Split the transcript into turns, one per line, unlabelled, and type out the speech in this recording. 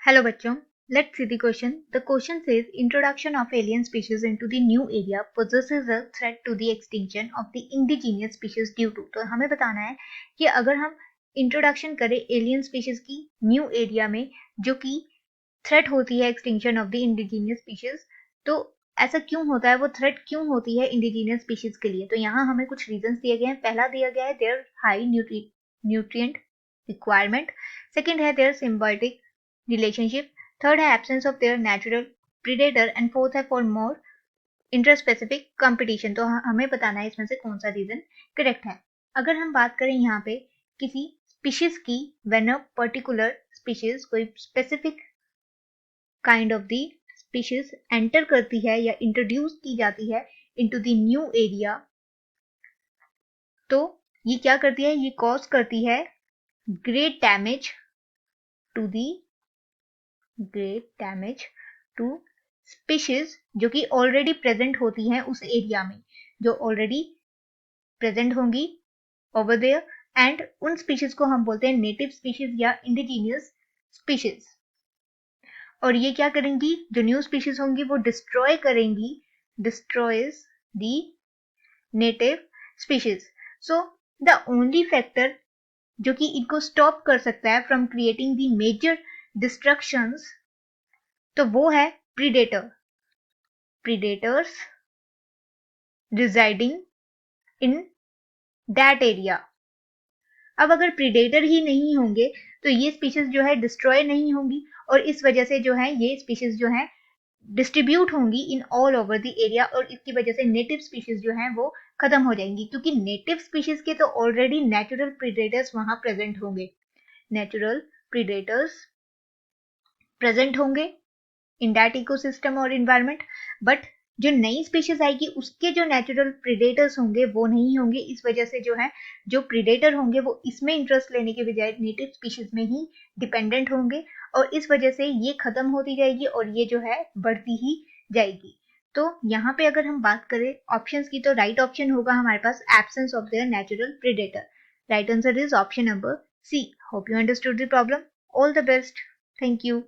Hello बच्चों, let's see the question. The question says introduction of alien species into the new area poses a threat to the extinction of the indigenous species due to. तो हमें बताना है कि अगर हम introduction करें alien species की न्यू एरिया में जो कि थ्रेट होती है extinction of the indigenous species, तो ऐसा क्यों होता है, वो थ्रेट क्यों होती है इंडिजीनियस स्पीशीज के लिए. तो यहाँ हमें कुछ रीजंस दिए गए हैं. पहला दिया गया है their high nutrient requirement. Second है देयर सिम्बायोटिक relationship. Third है absence of their natural predator and fourth है for more interspecific competition. तो हमें बताना है इसमें से कौन सा रीजन करेक्ट है. अगर हम बात करें यहाँ पे किसी स्पीशीज की, when a particular species कोई specific kind of the species enter करती है या इंट्रोड्यूस की जाती है इनटू द न्यू एरिया, तो ये क्या करती है, ये कॉज करती है ग्रेट डैमेज टू स्पीशीज जो कि ऑलरेडी प्रेजेंट होती हैं उस एरिया में, जो ऑलरेडी प्रेजेंट होंगी ओवर देयर, एंड उन स्पीशीज को हम बोलते हैं नेटिव स्पीशीज या इंडिजीनियस स्पीशीज. और ये क्या करेंगी, जो न्यू स्पीशीज होंगी वो destroys the native species. So the only factor जो कि इनको स्टॉप कर सकता है from creating the major destructions, तो वो है predators residing in that area. अब अगर प्रीडेटर ही नहीं होंगे तो ये स्पीशीज जो है डिस्ट्रॉय नहीं होंगी, और इस वजह से जो है ये स्पीशीज जो है डिस्ट्रीब्यूट होंगी in all over the area, और इसकी वजह से नेटिव स्पीशीज जो है वो खत्म हो जाएंगी, क्योंकि नेटिव स्पीशीज के तो ऑलरेडी नेचुरल प्रीडेटर्स वहां प्रेजेंट होंगे इन दैट इकोसिस्टम और इन्वायरमेंट. बट जो नई स्पीशीज आएगी उसके जो नेचुरल प्रीडेटर्स होंगे वो नहीं होंगे. इस वजह से जो है जो प्रीडेटर होंगे वो इसमें इंटरेस्ट लेने के बजाय नेटिव स्पीशीज में ही डिपेंडेंट होंगे, और इस वजह से ये खत्म होती जाएगी और ये जो है बढ़ती ही जाएगी. तो यहाँ पे अगर हम बात करें ऑप्शंस की, तो राइट ऑप्शन होगा हमारे पास absence of their natural predator. Right answer is option number C. Hope you understood the problem. All the best. Thank you.